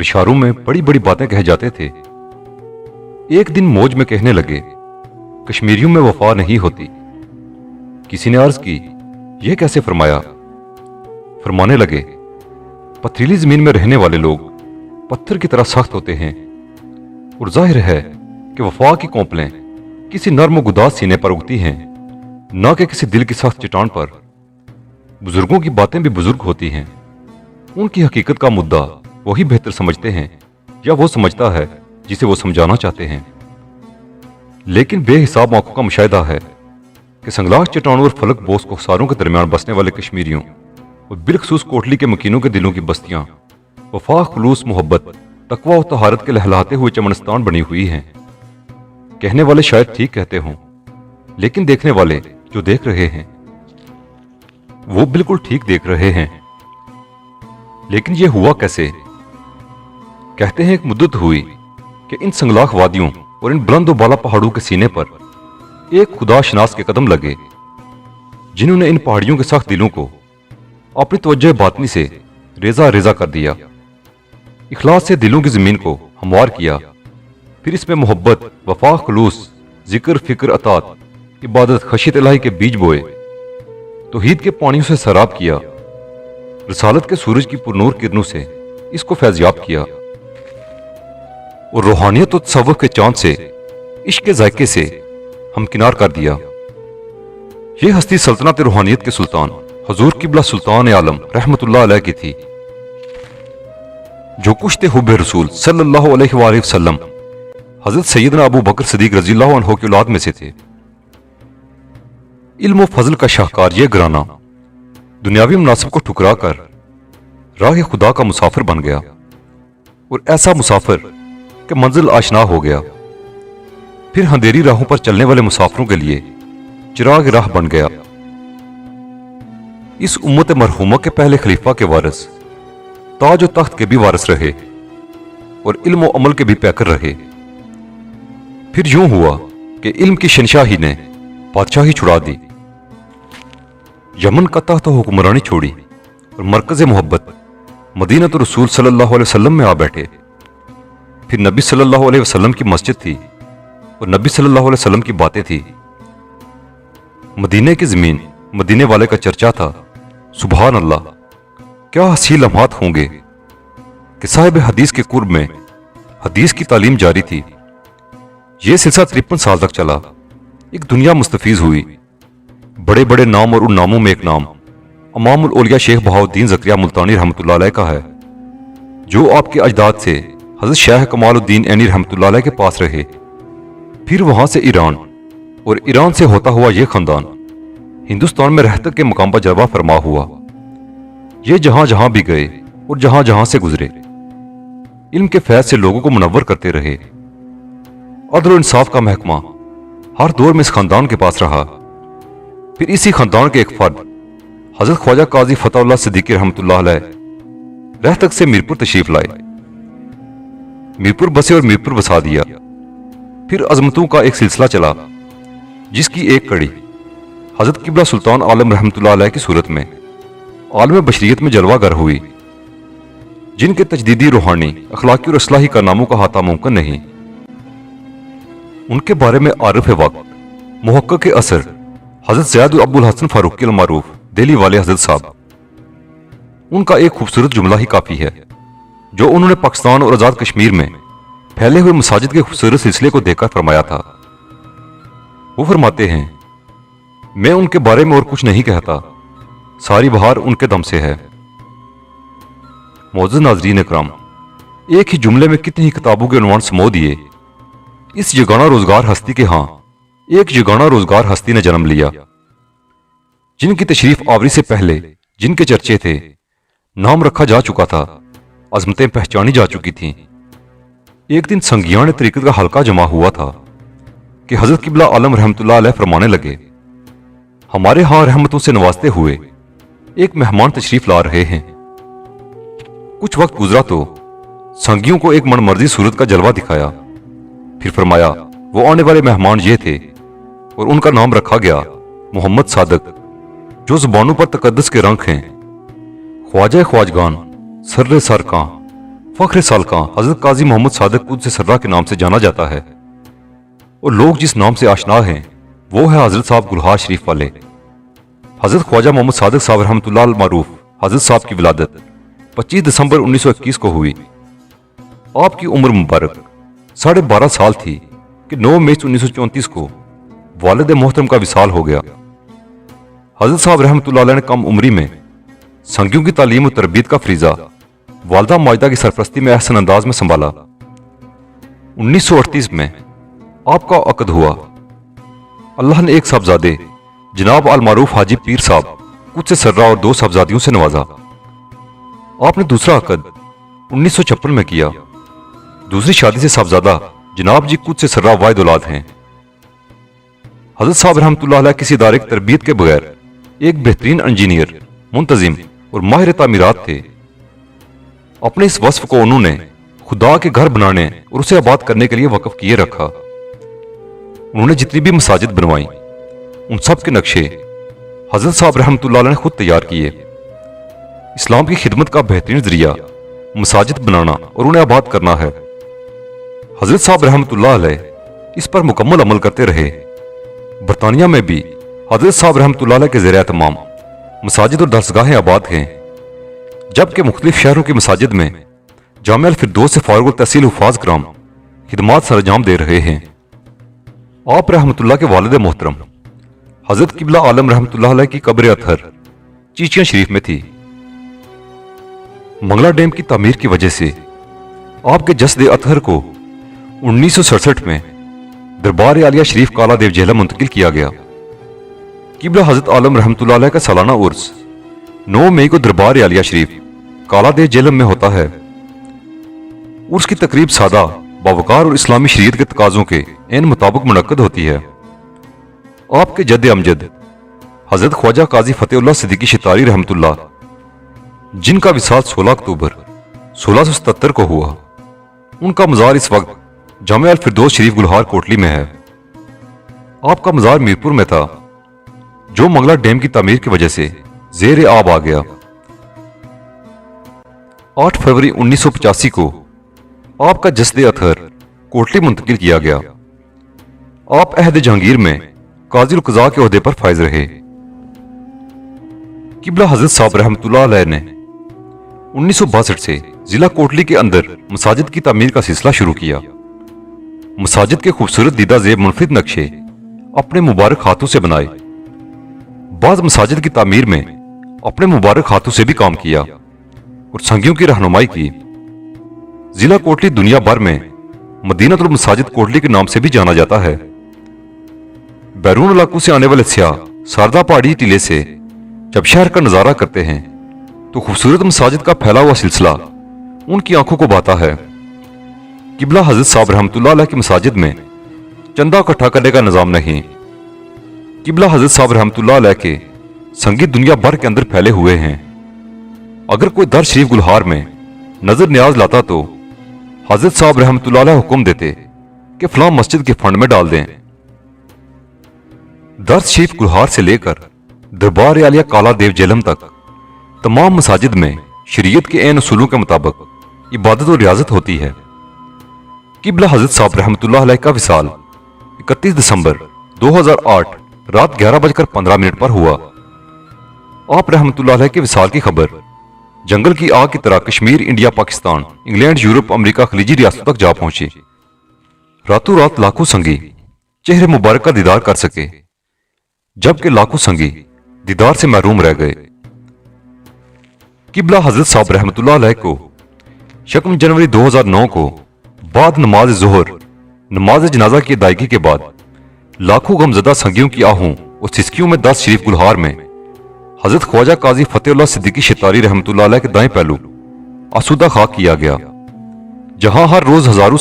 इशारों में बड़ी बड़ी बातें कह जाते थे। एक दिन मौज में कहने लगे, कश्मीरियों में वफा नहीं होती। किसी ने अर्ज की, यह कैसे फरमाया? फरमाने लगे, पथरीली जमीन में रहने वाले लोग पत्थर की तरह सख्त होते हैं, और जाहिर है कि वफा की कोंपलें किसी नर्म व गुदास सीने पर उगती हैं, न कि किसी दिल की सख्त चट्टान पर। बुजुर्गों की बातें भी बुजुर्ग होती हैं, उनकी हकीकत का मुद्दा वही बेहतर समझते हैं, या वो समझता है जिसे वो समझाना चाहते हैं। लेकिन बेहिसाब आंखों का मुशाहिदा है कि संगलाख चट्टानों और फलक बोस कोहसारों के दरमियान बसने वाले कश्मीरियों और बिलखसूस कोटली के मकीनों के दिलों की बस्तियां वफा, खुलूस, मोहब्बत, तकवा और तहारत के लहलाते हुए चमनस्तान बनी हुई हैं। कहने वाले शायद ठीक कहते हों, लेकिन देखने वाले जो देख रहे हैं वो बिल्कुल ठीक देख रहे हैं। लेकिन ये हुआ कैसे? कहते हैं एक मुद्दत हुई कि इन संगलाख वादियों और इन बुलंद बाला पहाड़ों के सीने पर एक खुदा शनास के कदम लगे, जिन्होंने इन पहाड़ियों के सख्त दिलों को अपनी तवज्जो बातनी से रेजा रेजा कर दिया, इखलास से दिलों की जमीन को हमवार किया, फिर इसमें मोहब्बत, वफा, खुलूस, जिक्र, फिक्र, अतात, इबादत, खशियत इलाही के बीज बोए, तौहीद के पानियों से सराब किया, रसालत के सूरज की पुरनूर किरणों से इसको फैज़याब किया, और रूहानियत और तसव्वुफ के चांद से, इश्क के जायके से हमकिनार कर दिया। ये हस्ती सल्तनत रूहानियत के सुल्तान हजूर किबला सुल्तान आलम रहमतुल्लाह अलैह की थी, जो कुश्ते हुब्बे रसूल सल्लल्लाहु अलैहि वसल्लम हजरत सैयदना अबू बकर सिद्दीक रज़ियल्लाहु अन्हु की औलाद में से थे। इल्म व फजल का शाहकार ये घराना दुनियावी मुनासिब को ठुकरा कर राह खुदा का मुसाफिर बन गया, और ऐसा मुसाफिर कि मंजिल आशना हो गया, फिर अंधेरी राहों पर चलने वाले मुसाफिरों के लिए चिराग राह बन गया। इस उम्मत मरहूमा के पहले खलीफा के वारिस ताज और तख्त के भी वारिस रहे, और इल्म व अमल के भी पैकर रहे। फिर यूं हुआ कि इल्म की शनशाही ने बादशाही छुड़ा दी, यमन का तख्त हुक्मरानी छोड़ी, और मरकज मोहब्बत मदीनत रसूल सल्लल्लाहु अलैहि वसल्लम में आ बैठे। फिर नबी सल्लल्लाहु अलैहि वसल्लम की मस्जिद थी, और नबी सल्लल्लाहु अलैहि वसल्लम की बातें थी। मदीने की जमीन, मदीने वाले का चर्चा था। सुभान अल्लाह, क्या हसी लम्हात होंगे कि साहिब हदीस के कुर्ब में हदीस की तालीम जारी थी। यह सिलसिला 53 साल तक चला। एक दुनिया मुस्तफीज हुई। बड़े बड़े नाम, और उन नामों में एक नाम इमामुल औलिया शेख बहाउद्दीन ज़करिया मुल्तानी रहमतुल्लाह अलैह का है, जो आपके अजदाद से हजरत शाह कमालुद्दीन ऐनी रहमतुल्लाह अलैह के पास रहे। फिर वहां से ईरान, और ईरान से होता हुआ यह खानदान हिंदुस्तान में रहतक के मकाम पर जलवा फरमा हुआ। ये जहां जहां भी गए और जहां जहां से गुजरे, इल्म के फैज से लोगों को मुनव्वर करते रहे। अदल और इंसाफ का महकमा हर दौर में इस खानदान के पास रहा। फिर इसी खानदान के एक फर्द हजरत ख्वाजा काजी फतहुल्लाह सिद्दीकी रहमतुल्लाह अलैह रहतक से मीरपुर तशरीफ लाए। मीरपुर बसे और मीरपुर बसा दिया। फिर अजमतों का एक सिलसिला चला, जिसकी एक कड़ी हजरत किबला सुल्तान आलम रहमतुल्लाह अलैह की सूरत में आलम बशरियत में जलवागर हुई, जिनके तजदीदी, रूहानी, अखलाकी और असलाही कारनामों का हाथा मुमकिन नहीं। उनके बारे में आरिफ वक्त, मुहक्किक के असर हजरत ज़ियाद अब्दुल हसन फारूकी अल मारूफ दिल्ली वाले हजरत साहब, उनका एक खूबसूरत जुमला ही काफी है, जो उन्होंने पाकिस्तान और आजाद कश्मीर में फैले हुए मसाजिद के खूबसूरत सिलसिले को देखकर फरमाया था। वो फरमाते हैं, मैं उनके बारे में और कुछ नहीं कहता, सारी बहार उनके दम से है। मौजूद नाज़रीन इकराम, एक ही जुमले में कितनी ही किताबों के उन्वान समो दिए। इस यगाना रोजगार हस्ती के हां एक यगाना रोजगार हस्ती ने जन्म लिया, जिनकी तशरीफ आवरी से पहले जिनके चर्चे थे, नाम रखा जा चुका था, अजमतें पहचानी जा चुकी थीं। एक दिन संगियान तरीकत का हल्का जमा हुआ था कि हजरत किबला आलम रहमतुल्लाह अलैह फरमाने लगे, हमारे यहां रहमतों से नवाजते हुए एक मेहमान तशरीफ ला रहे हैं। कुछ वक्त गुजरा तो संगियों को एक मनमर्जी सूरत का जलवा दिखाया। फिर फरमाया, वो आने वाले मेहमान ये थे, और उनका नाम रखा गया मोहम्मद सादक, जो जुबानों पर तकद्दस के रंग हैं। ख्वाजा ख्वाजगान, सर्रे सरकां, फख्र सालकां हजरत काजी मोहम्मद सादिक कुद्स सर्रा के नाम से जाना जाता है और लोग जिस नाम से आशना हैं वो है हजरत साहब गुलहार शरीफ वाले। हजरत ख्वाजा मोहम्मद सादिक साहब रहमतुल्लाह अल मारूफ हजरत साहब की विलादत 25 दिसंबर 1921 को हुई। आपकी उम्र मुबारक 12.5 साल थी कि 9 मई 1934 को वालिद मोहतरम का विसाल हो गया। हजरत साहब रहमतुल्लाह अलैह ने कम उम्री में संगियों की तालीम और तरबियत का फरीजा वालदा माजिदा की सरपरस्ती में एहसन अंदाज में संभाला। 1938 में आपका अक़द हुआ। अल्लाह ने एक साहबजादे जनाब अल मारूफ हाजी पीर साहब कुछ सर्रा और 2 साहबजादियों से नवाजा। आपने दूसरा अक़द 1956 में किया। दूसरी शादी से साहबजादा जनाब जी कुछ सर्रा वाहिद औलाद हैं। हजरत साहब रहमतुल्लाह अलैह किसी इदारे की तरबियत के बगैर एक बेहतरीन इंजीनियर, मुंतजिम और माहिर तामीरात थे। अपने इस वस्फ को उन्होंने खुदा के घर बनाने और उसे आबाद करने के लिए वक्फ किए रखा। उन्होंने जितनी भी मसाजिद बनवाई उन सब के नक्शे हजरत साहब रहमतुल्लाह अलैह ने खुद तैयार किए। इस्लाम की खिदमत का बेहतरीन जरिया मसाजिद बनाना और उन्हें आबाद करना है। हजरत साहब रहमतुल्लाह अलैह इस पर मुकम्मल अमल करते रहे। बरतानिया में भी हजरत साहब रहमतुल्लाह अलैह के ज़ेर तमाम मसाजिद और दरसगाहें आबाद हैं, जबकि मुख्तलिफ शहरों की मसाजिद में जामिया अल फिरदौस से फारुग तहसील हुफ़ाज़ कराम खिदमात सरंजाम दे रहे हैं। आप रहमतुल्लाह के वालिद मोहतरम हजरत किबला आलम रहमतुल्लाह अलैह की कब्र अतहर चीचियां शरीफ में थी। मंगला डैम की तामीर की वजह से आपके जस्द अतहर को 1967 में दरबार आलिया शरीफ काला देव जेहलम मुंतकिल किया गया। किबला हजरत आलम रहमतुल्लाह अलैह का सालाना उर्स 9 मई को दरबार आलिया शरीफ काला देव जेहलम में होता है। उर्स की तकरीब सादा, बावकार और इस्लामी शरीयत के तकाजों के एन मुताबिक मुनक्कद होती है। आपके जद अमजद हजरत ख्वाजा काजी फतेहुल्लाह सिद्दीकी शितारी रहमतुल्लाह, जिनका विसाल 16 अक्टूबर 1677 को हुआ, उनका मज़ार इस वक्त जामिया अल फिरदौस शरीफ गुलहार कोटली में है। आपका मज़ार मीरपुर में था, जो मंगला डैम की तामीर की वजह से ज़ेर आब आ गया। 8 फरवरी 1985 को आपका जस्द अतहर कोटली मुंतकिल किया गया। आप अहद जहांगीर में काज़ी क़ज़ा के ओहदे पर फाइज रहे। किबला हजरत साहब रहमतुल्लाह अलैह ने 1962 से जिला कोटली के अंदर मसाजिद की तामीर का सिलसिला शुरू किया। मसाजिद के खूबसूरत दीदा ज़ेब मुनफरिद नक्शे अपने मुबारक हाथों से बनाए। बाज़ मसाजिद की तामीर में अपने मुबारक हाथों से भी काम किया और संगियों की रहनुमाई की। जिला कोटली दुनिया भर में मदीनतुल मसाजिद कोटली के नाम से भी जाना जाता है। बैरून इलाकों से आने वाले सियाह सारदा पहाड़ी टीले से जब शहर का नजारा करते हैं तो खूबसूरत मसाजिद का फैला हुआ सिलसिला उनकी आंखों को भाता है। किबला हजरत साहब रहमतुल्लाह अलैह की मसाजिद में चंदा इकट्ठा करने का निजाम नहीं। किबला हजरत साहब रहमतुल्लाह अलैह के संगीत दुनिया भर के अंदर फैले हुए हैं। अगर कोई दर शरीफ गुलहार में नजर न्याज लाता तो हजरत साहब रहमतुल्लाह अलैह हुक्म देते कि फलां मस्जिद के फंड में डाल दें। दर्स शरीफ गुलहार से लेकर दरबार आलिया काला देव जेहलम तक तमाम मसाजिद में शरीयत के एन उसूलों के मुताबिक इबादत और रियाजत होती है। किबला हजरत साहब रहमतुल्लाह अलैह का विसाल 31 दिसंबर 2008 रात 11:15 पर हुआ। आप रहमतुल्लाह अलैह के विसाल की खबर जंगल की आग की तरह Kashmir, India, Pakistan, England, Europe, America, खलीजी रियासतों तक जा पहुंची। रातों रात लाखों संगी चेहरे मुबारक का दीदार कर सके, जबकि लाखों संगी दीदार से महरूम रह गए। किबला हजरत साहब रहमतुल्लाह अलैह को 1 जनवरी 2009 को बाद नमाज ज़ोहर नमाज जनाजा की अदायगी के बाद लाखों गमजदा संगियों की आहूं और सिसकियों में 10 शरीफ गुलहार में हजरत ख्वाजा काजी फतेहुल्लाह सिद्दीकी शितारी रहमतुल्लाह अलैह के दाएं पहलू आसूदा खाक किया गया, जहां हर रोज हजारों